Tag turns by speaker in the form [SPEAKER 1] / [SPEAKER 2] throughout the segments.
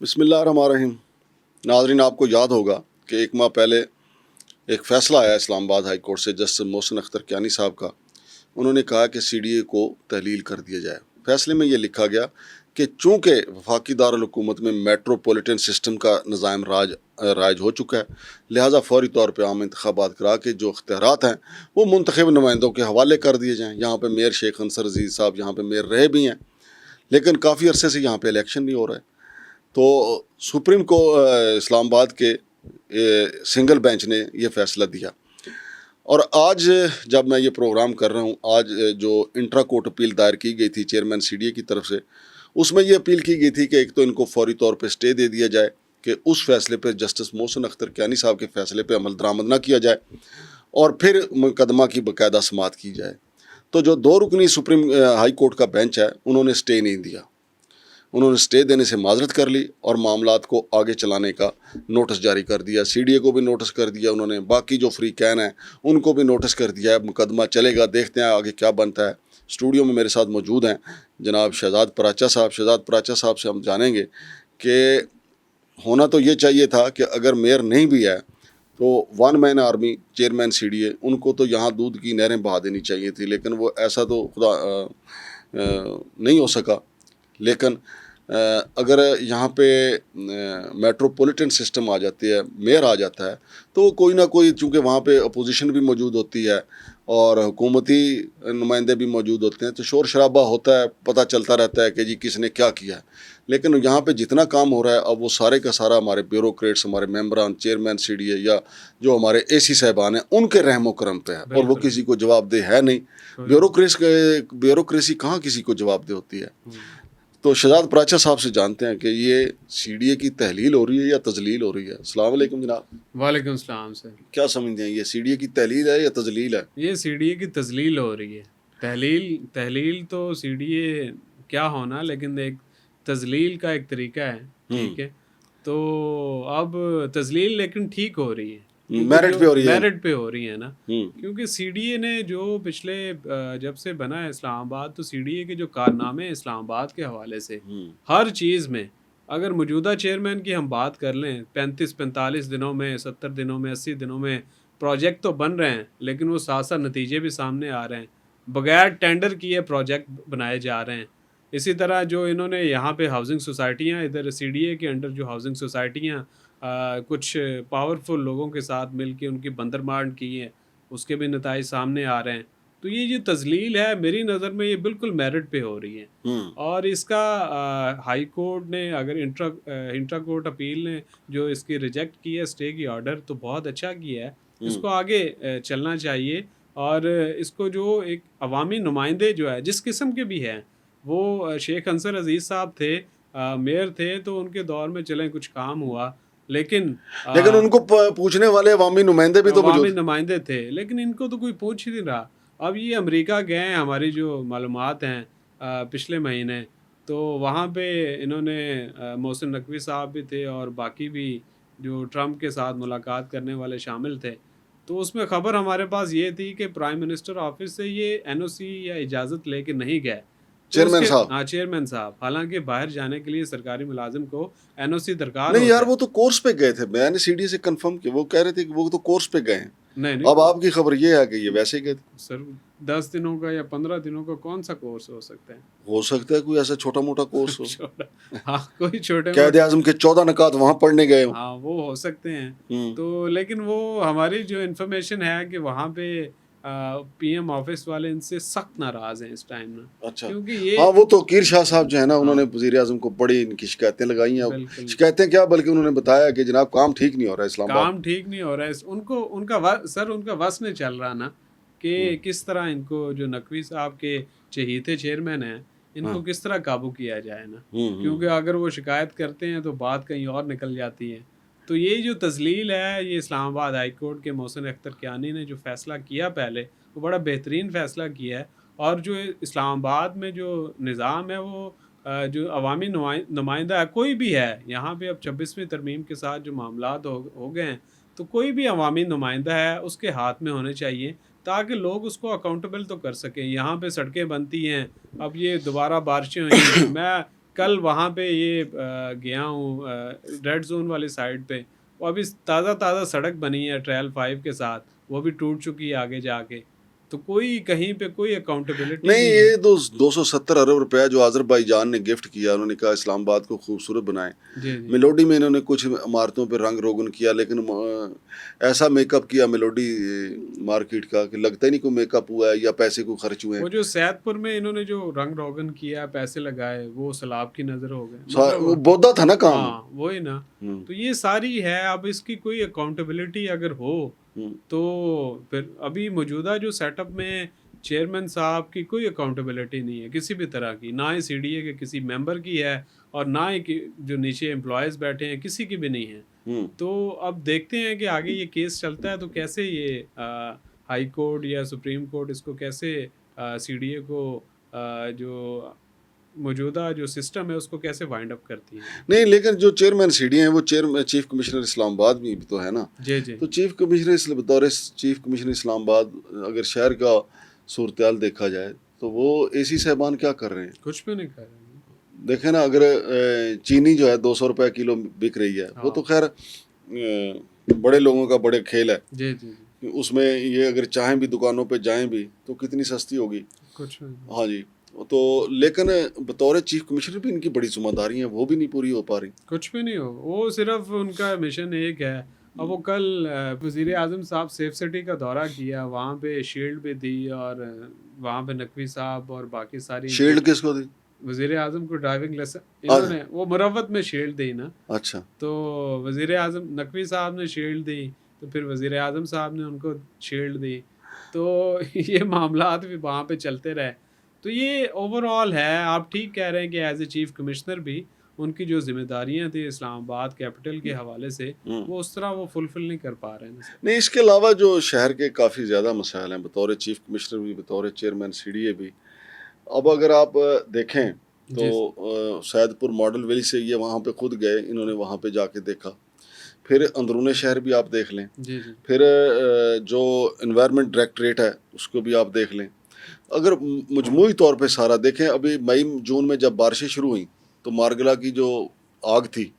[SPEAKER 1] بسم اللہ الرحمن الرحیم. ناظرین، آپ کو یاد ہوگا کہ ایک ماہ پہلے ایک فیصلہ آیا اسلام آباد ہائی کورٹ سے جسٹس محسن اختر کیانی صاحب کا. انہوں نے کہا کہ سی ڈی اے کو تحلیل کر دیا جائے. فیصلے میں یہ لکھا گیا کہ چونکہ وفاقی دارالحکومت میں میٹروپولیٹن سسٹم کا نظام رائج ہو چکا ہے، لہٰذا فوری طور پہ عام انتخابات کرا کے جو اختیارات ہیں وہ منتخب نمائندوں کے حوالے کر دیے جائیں. یہاں پہ میئر شیخ انصر عزیز صاحب یہاں پہ میئر رہے بھی ہیں، لیکن کافی عرصے سے یہاں پہ الیکشن نہیں ہو رہا ہے. تو سپریم کو اسلام آباد کے سنگل بینچ نے یہ فیصلہ دیا. اور آج جب میں یہ پروگرام کر رہا ہوں، آج جو انٹرا کورٹ اپیل دائر کی گئی تھی چیئرمین سی ڈی اے کی طرف سے، اس میں یہ اپیل کی گئی تھی کہ ایک تو ان کو فوری طور پہ اسٹے دے دیا جائے کہ اس فیصلے پہ جسٹس محسن اختر کیانی صاحب کے فیصلے پہ عمل درآمد نہ کیا جائے اور پھر مقدمہ کی باقاعدہ سماعت کی جائے. تو جو 2 رکنی سپریم ہائی کورٹ کا بینچ ہے، انہوں نے اسٹے نہیں دیا. انہوں نے اسٹے دینے سے معذرت کر لی اور معاملات کو آگے چلانے کا نوٹس جاری کر دیا. سی ڈی اے کو بھی نوٹس کر دیا انہوں نے، باقی جو فریقین ہیں ان کو بھی نوٹس کر دیا ہے. مقدمہ چلے گا، دیکھتے ہیں آگے کیا بنتا ہے. اسٹوڈیو میں میرے ساتھ موجود ہیں جناب شہزاد پراچا صاحب. شہزاد پراچا صاحب سے ہم جانیں گے کہ ہونا تو یہ چاہیے تھا کہ اگر میئر نہیں بھی ہے تو one man army chairman C D A, ان کو تو یہاں دودھ کی نہریں بہا دینی چاہیے تھی، لیکن وہ ایسا تو خدا نہیں ہو سکا. لیکن اگر یہاں پہ میٹروپولیٹن سسٹم آ جاتی ہے، میئر آ جاتا ہے، تو کوئی نہ کوئی، چونکہ وہاں پہ اپوزیشن بھی موجود ہوتی ہے اور حکومتی نمائندے بھی موجود ہوتے ہیں، تو شور شرابہ ہوتا ہے، پتہ چلتا رہتا ہے کہ جی کس نے کیا کیا ہے. لیکن یہاں پہ جتنا کام ہو رہا ہے اب وہ سارے کا سارا ہمارے بیوروکریٹس، ہمارے ممبران، چیئرمین سی ڈی اے یا جو ہمارے اے سی صاحبان ہیں ان کے رحم و کرم پہ ہے، اور وہ کسی کو جواب دہ ہے نہیں. بیوروکریسی کہاں کسی کو جواب دہ ہوتی ہے. تو شہزاد پراچا صاحب سے جانتے ہیں کہ یہ سی ڈی اے کی تحلیل ہو رہی ہے یا تذلیل ہو رہی ہے. السلام علیکم جناب.
[SPEAKER 2] وعلیکم السلام سر.
[SPEAKER 1] کیا سمجھتے ہیں، یہ سی ڈی اے کی تحلیل ہے یا تذلیل ہے؟
[SPEAKER 2] یہ سی ڈی اے کی تذلیل ہو رہی ہے. تحلیل تو سی ڈی اے کیا ہونا، لیکن ایک تذلیل کا ایک طریقہ ہے. ٹھیک ہے، تو اب تذلیل لیکن ٹھیک ہو رہی ہے،
[SPEAKER 1] میرٹ پہ ہو رہی ہے.
[SPEAKER 2] میرٹ پہ ہو رہی ہے نا. کیونکہ سی ڈی اے نے جو پچھلے جب سے بنا ہے اسلام آباد، تو سی ڈی اے کے جو کارنامے ہیں اسلام آباد کے حوالے سے ہر چیز میں، اگر موجودہ چیئرمین کی ہم بات کر لیں، 45 دنوں میں، 70 دنوں میں، 80 دنوں میں پروجیکٹ تو بن رہے ہیں، لیکن وہ ساتھ ساتھ نتیجے بھی سامنے آ رہے ہیں. بغیر ٹینڈر کیے پروجیکٹ بنائے جا رہے ہیں. اسی طرح جو انہوں نے یہاں پہ ہاؤسنگ سوسائٹیاں، ادھر سی ڈی اے کے انڈر جو ہاؤسنگ سوسائٹیاں کچھ پاورفل لوگوں کے ساتھ مل کے ان کی بندرمانڈ کی ہیں، اس کے بھی نتائج سامنے آ رہے ہیں. تو یہ جو تذلیل ہے میری نظر میں یہ بالکل میرٹ پہ ہو رہی ہے. اور اس کا ہائی کورٹ نے، اگر انٹرا کورٹ اپیل نے جو اس کی ریجیکٹ کی ہے اسٹے کی آرڈر، تو بہت اچھا کیا ہے. اس کو آگے چلنا چاہیے. اور اس کو جو ایک عوامی نمائندے جو ہے جس قسم کے بھی ہیں، وہ شیخ انصر عزیز صاحب تھے، میئر تھے، تو ان کے دور میں چلیں کچھ کام ہوا، لیکن
[SPEAKER 1] ان کو پوچھنے والے عوامی نمائندے بھی تو
[SPEAKER 2] عوامی نمائندے تھے، لیکن ان کو تو کوئی پوچھ ہی نہیں رہا. اب یہ امریکہ گئے ہیں، ہماری جو معلومات ہیں پچھلے مہینے، تو وہاں پہ انہوں نے محسن نقوی صاحب بھی تھے اور باقی بھی جو ٹرمپ کے ساتھ ملاقات کرنے والے شامل تھے. تو اس میں خبر ہمارے پاس یہ تھی کہ پرائم منسٹر آفس سے یہ این او سی یا اجازت لے کے نہیں گئے چیئرمین صاحب. حالانکہ باہر جانے کے لیے سرکاری ملازم کو این او سی درکار
[SPEAKER 1] نہیں یار، وہ تو کورس پہ گئے تھے. میں نے سی ڈی اے سے کنفرم کیا، وہ کہہ رہے تھے کہ وہ تو کورس پہ گئے ہیں.
[SPEAKER 2] نہیں،
[SPEAKER 1] اب آپ کی خبر یہ ہے کہ یہ ویسے گئے تھے.
[SPEAKER 2] سر 10 دنوں کا یا 15 دنوں کا کون سا کورس ہو سکتا ہے؟
[SPEAKER 1] ہو سکتا ہے کوئی ایسا چھوٹا موٹا کورس ہو.
[SPEAKER 2] ہاں، کوئی چھوٹے
[SPEAKER 1] قائد اعظم کے 14 نکات وہاں پڑھنے گئے ہوں.
[SPEAKER 2] ہاں، وہ ہو سکتے ہیں. تو لیکن وہ ہماری جو انفارمیشن ہے کہ وہاں پہ پی ایم آفس والے ان سے سخت ناراض ہیں اس ٹائم میں.
[SPEAKER 1] اچھا،
[SPEAKER 2] کیونکہ یہ
[SPEAKER 1] ہاں، وہ تو کیر شاہ صاحب جو ہے نا، انہوں نے وزیر اعظم کو بڑی ان کی شکایتیں لگائی ہیں. شکایتیں کیا، بلکہ انہوں نے بتایا کہ جناب کام ٹھیک نہیں ہو رہا ہے اسلام آباد.
[SPEAKER 2] کام ٹھیک نہیں ہو رہا ہے. ان کا وس نہیں چل رہا نا کہ کس طرح ان کو، جو نقوی صاحب کے چہیتے چیئرمین ہیں، ان کو کس طرح قابو کیا جائے نا. کیونکہ اگر وہ شکایت کرتے ہیں تو بات کہیں اور نکل جاتی ہے. تو یہ جو تذلیل ہے، یہ اسلام آباد ہائی کورٹ کے محسن اختر کیانی نے جو فیصلہ کیا پہلے، وہ بڑا بہترین فیصلہ کیا ہے. اور جو اسلام آباد میں جو نظام ہے، وہ جو عوامی نمائندہ ہے، کوئی بھی ہے یہاں پہ، اب 26ویں ترمیم کے ساتھ جو معاملات ہو گئے ہیں، تو کوئی بھی عوامی نمائندہ ہے اس کے ہاتھ میں ہونے چاہیے تاکہ لوگ اس کو اکاؤنٹیبل تو کر سکیں. یہاں پہ سڑکیں بنتی ہیں، اب یہ دوبارہ بارشیں ہوئیں، میں کل وہاں پہ یہ گیا ہوں ریڈ زون والی سائڈ پہ، وہ ابھی تازہ سڑک بنی ہے ٹریل 5 کے ساتھ، وہ بھی ٹوٹ چکی ہے آگے جا کے، تو کوئی کہیں پہ کوئی اکاؤنٹیبلٹی
[SPEAKER 1] نہیں.
[SPEAKER 2] نہیں
[SPEAKER 1] یہ
[SPEAKER 2] ہے.
[SPEAKER 1] 270 ارب روپیہ جو آذربائی جان نے گفٹ کیا، انہوں نے کہا اسلام آباد کو خوبصورت بنائیں.
[SPEAKER 2] جی جی
[SPEAKER 1] میلوڈی میں انہوں نے کچھ عمارتوں پہ رنگ روگن کیا، لیکن ایسا میک اپ کیا میلوڈی مارکیٹ کا کہ لگتا ہی نہیں کوئی میک اپ ہوا ہے یا پیسے کو خرچ ہوئے
[SPEAKER 2] وہ
[SPEAKER 1] ہیں.
[SPEAKER 2] جو سیدھ پور میں انہوں نے جو رنگ روگن کیا، پیسے لگائے، وہ سیلاب کی نظر ہو گئے.
[SPEAKER 1] وہ بودا تھا نا کام.
[SPEAKER 2] ہاں وہی نا. تو یہ ساری ہے. اب اس کی کوئی اکاؤنٹیبلٹی اگر ہو تو پھر ابھی موجودہ جو سیٹ اپ میں چیئرمین صاحب کی کوئی اکاؤنٹیبلٹی نہیں ہے کسی بھی طرح کی، نہ ہی سی ڈی اے کے کسی ممبر کی ہے اور نہ ہی جو نیچے امپلائیز بیٹھے ہیں کسی کی بھی نہیں ہے. تو اب دیکھتے ہیں کہ آگے یہ کیس چلتا ہے تو کیسے یہ ہائی کورٹ یا سپریم کورٹ اس کو کیسے سی ڈی اے کو جو موجودہ جو سسٹم ہے اس کو کیسے وائنڈ اپ کرتی ہے.
[SPEAKER 1] نہیں لیکن جو چیئرمین سی ڈی ہیں وہ چیف کمشنر اسلام آباد بھی تو ہے نا.
[SPEAKER 2] جی جی.
[SPEAKER 1] تو چیف کمشنر بطور چیف کمشنر اسلام آباد اگر شہر کا صورتحال دیکھا جائے تو وہ اے سی صاحبان کیا کر رہے ہیں؟
[SPEAKER 2] کچھ بھی نہیں کر رہے.
[SPEAKER 1] دیکھیں نا، اگر چینی جو ہے 200 روپے کلو بک رہی ہے، وہ تو خیر بڑے لوگوں کا بڑے کھیل ہے.
[SPEAKER 2] جی جی.
[SPEAKER 1] اس میں یہ اگر چاہیں بھی دکانوں پہ جائیں بھی تو کتنی سستی ہوگی.
[SPEAKER 2] کچھ نہیں.
[SPEAKER 1] ہاں جی. تو لیکن بطور چیف کمشنر بھی ان کی بڑی ذمہ داری ہیں، وہ بھی نہیں پوری ہو پا رہی.
[SPEAKER 2] کچھ بھی نہیں ہو. وہ صرف ان کا مشن ایک ہے. اب وہ کل وزیر اعظم صاحب سیف سٹی کا دورہ کیا، وہاں پہ شیلڈ بھی دی اور وہاں پہ نقوی صاحب اور باقی ساری.
[SPEAKER 1] شیلڈ کس کو دی؟
[SPEAKER 2] وزیر اعظم کو ڈرائیونگ لائسنس انہوں نے وہ مروت میں شیلڈ دی نا.
[SPEAKER 1] اچھا.
[SPEAKER 2] تو وزیر اعظم نقوی صاحب نے شیلڈ دی تو پھر وزیر اعظم صاحب نے ان کو شیلڈ دی. تو یہ معاملات بھی وہاں پہ چلتے رہے. تو یہ اوور آل ہے. آپ ٹھیک کہہ رہے ہیں کہ ایز اے چیف کمشنر بھی ان کی جو ذمہ داریاں تھیں اسلام آباد کیپٹل کے حوالے سے وہ اس طرح وہ فلفل نہیں کر پا رہے ہیں.
[SPEAKER 1] نہیں، اس کے علاوہ جو شہر کے کافی زیادہ مسائل ہیں بطور چیف کمشنر بھی، بطور چیئرمین سی ڈی اے بھی. اب اگر آپ دیکھیں تو سید پور ماڈل ویلی سے یہ وہاں پہ خود گئے، انہوں نے وہاں پہ جا کے دیکھا. پھر اندرون شہر بھی آپ دیکھ لیں.
[SPEAKER 2] جی جی.
[SPEAKER 1] پھر جو انوائرمنٹ ڈائریکٹریٹ ہے اس کو بھی آپ دیکھ لیں. اگر مجموعی طور پہ سارا دیکھیں، ابھی مئی جون میں جب بارشیں شروع ہوئیں تو مارگلا کی جو آگ تھی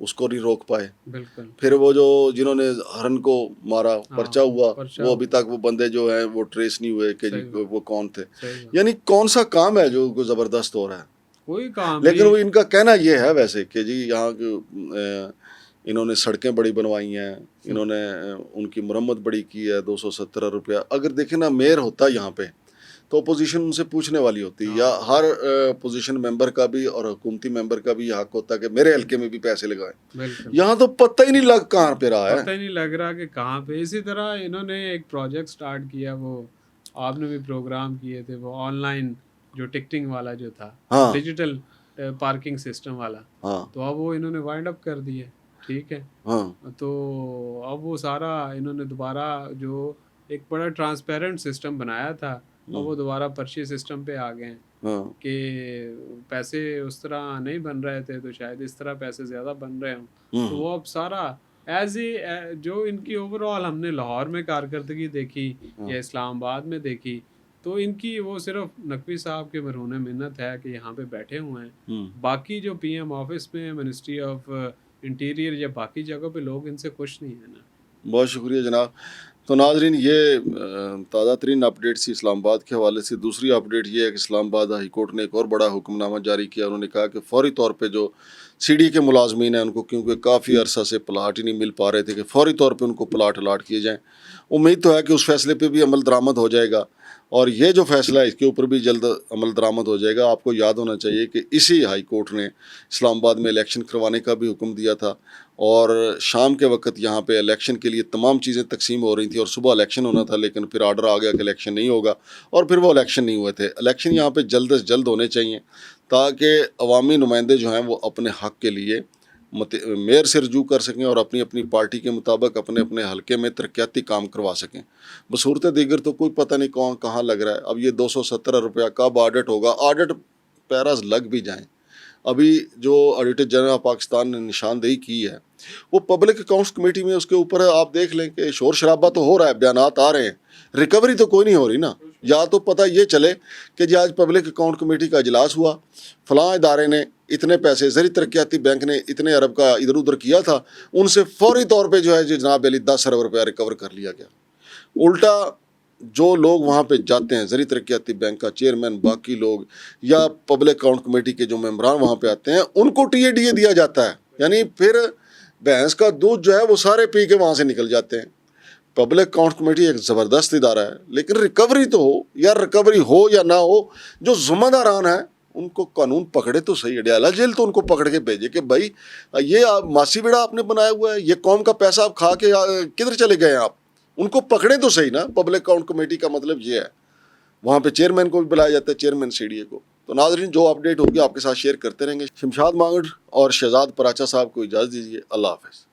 [SPEAKER 1] اس کو نہیں روک پائے.
[SPEAKER 2] بالکل.
[SPEAKER 1] پھر وہ جنہوں نے ہرن کو مارا، پرچہ ہوا، وہ ابھی تک وہ بندے جو ہیں وہ ٹریس نہیں ہوئے کہ وہ کون تھے. یعنی کون سا کام ہے جو زبردست ہو رہا ہے؟
[SPEAKER 2] کوئی کام.
[SPEAKER 1] لیکن وہ ان کا کہنا یہ ہے ویسے کہ جی یہاں انہوں نے سڑکیں بڑی بنوائی ہیں، انہوں نے ان کی مرمت بڑی کی ہے. 270 روپیہ. اگر دیکھیں نا، میئر ہوتا یہاں پہ تو اپوزیشن ان سے پوچھنے والی ہوتی، یا ہر اپوزیشن ممبر کا بھی اور حکومتی ممبر کا بھی یہ حق ہوتا کہ میرے حلقے میں بھی پیسے لگائیں. یہاں تو پتہ ہی نہیں لگ کہاں پہ رہا ہے،
[SPEAKER 2] پتہ ہی نہیں لگ رہا کہ کہاں پہ. اسی طرح انہوں نے ایک پروجیکٹ سٹارٹ کیا، وہ آپ نے بھی پروگرام کیے تھے، وہ آن لائن جو ٹکٹنگ والا جو تھا، ڈیجیٹل پارکنگ سسٹم والا. تو اب وہ انہوں نے وائنڈ اپ کر دیے. ٹھیک ہے. تو اب وہ سارا انہوں نے دوبارہ جو ایک بڑا ٹرانسپیرنٹ سسٹم بنایا تھا اور وہ دوبارہ پرچی سسٹم پہ آ گئے ہیں کہ پیسے اس طرح نہیں بن رہے تھے تو شاید اس طرح پیسے زیادہ بن رہے ہوں. تو وہ اب سارا ایز اے جو ان کی اوور آل ہم نے لاہور میں کارکردگی دیکھی یا اسلام آباد میں دیکھی تو ان کی وہ صرف نقوی صاحب کے مرہون منت ہے کہ یہاں پہ بیٹھے ہوئے ہیں. باقی جو پی ایم آفس میں، منسٹری آف انٹیریئر یا باقی جگہوں پہ لوگ ان سے خوش نہیں ہیں نا.
[SPEAKER 1] بہت شکریہ جناب. تو ناظرین، یہ تازہ ترین اپڈیٹ تھی اسلام آباد کے حوالے سے. دوسری اپڈیٹ یہ ہے کہ اسلام آباد ہائی کورٹ نے ایک اور بڑا حکم نامہ جاری کیا. انہوں نے کہا کہ فوری طور پہ جو سی ڈی کے ملازمین ہیں ان کو، کیونکہ کافی عرصہ سے پلاٹ ہی نہیں مل پا رہے تھے، کہ فوری طور پہ ان کو پلاٹ الاٹ کیے جائیں. امید تو ہے کہ اس فیصلے پہ بھی عمل درآمد ہو جائے گا، اور یہ جو فیصلہ ہے اس کے اوپر بھی جلد عمل درآمد ہو جائے گا. آپ کو یاد ہونا چاہیے کہ اسی ہائی کورٹ نے اسلام آباد میں الیکشن کروانے کا بھی حکم دیا تھا، اور شام کے وقت یہاں پہ الیکشن کے لیے تمام چیزیں تقسیم ہو رہی تھیں، اور صبح الیکشن ہونا تھا، لیکن پھر آرڈر آ گیا کہ الیکشن نہیں ہوگا، اور پھر وہ الیکشن نہیں ہوئے تھے. الیکشن یہاں پہ جلد از جلد ہونے چاہیے تاکہ عوامی نمائندے جو ہیں وہ اپنے حق کے لیے میئر سے رجوع کر سکیں اور اپنی اپنی پارٹی کے مطابق اپنے اپنے حلقے میں ترقیاتی کام کروا سکیں. بصورت دیگر تو کوئی پتہ نہیں کون کہاں لگ رہا ہے. اب یہ 270 روپیہ کب آڈٹ ہوگا؟ آڈٹ پیراز لگ بھی جائیں. ابھی جو آڈیٹر جنرل آف پاکستان نے نشاندہی کی ہے وہ پبلک اکاؤنٹس کمیٹی میں، اس کے اوپر آپ دیکھ لیں کہ شور شرابہ تو ہو رہا ہے، بیانات آ رہے ہیں، ریکوری تو کوئی نہیں ہو رہی نا. یا تو پتہ یہ چلے کہ جی آج پبلک اکاؤنٹ کمیٹی کا اجلاس ہوا، فلاں ادارے نے اتنے پیسے، زرعی ترقیاتی بینک نے اتنے ارب کا ادھر ادھر کیا تھا، ان سے فوری طور پہ جو ہے جناب علی 10 ارب روپیہ ریکور کر لیا گیا. الٹا جو لوگ وہاں پہ جاتے ہیں، زرعی ترقیاتی بینک کا چیئرمین، باقی لوگ یا پبلک اکاؤنٹ کمیٹی کے جو ممبران وہاں پہ آتے ہیں، ان کو ٹی اے ڈی اے دیا جاتا ہے. یعنی پھر بھینس کا دودھ جو ہے وہ سارے پی کے وہاں سے نکل جاتے ہیں. پبلک اکاؤنٹ کمیٹی ایک زبردست ادارہ ہے، لیکن ریکوری تو ہو، یا ریکوری ہو یا نہ ہو، جو ذمہ داران ہیں ان کو قانون پکڑے تو صحیح. اڈیالہ جیل تو ان کو پکڑ کے بھیجے کہ بھائی یہ آپ ماسی بیڑا آپ نے بنایا ہوا ہے، یہ قوم کا پیسہ آپ کھا کے کدھر چلے گئے ہیں آپ، ان کو پکڑیں تو صحیح نا. پبلک اکاؤنٹ کمیٹی کا مطلب یہ ہے. وہاں پہ چیئرمین کو بھی بلایا جاتا ہے، چیئرمین سی ڈی اے کو. تو ناظرین جو اپڈیٹ ہوگی آپ کے ساتھ شیئر کرتے رہیں گے. شمشاد مانگڑ اور شہزاد پراچا صاحب کو اجازت دیجیے. اللہ حافظ.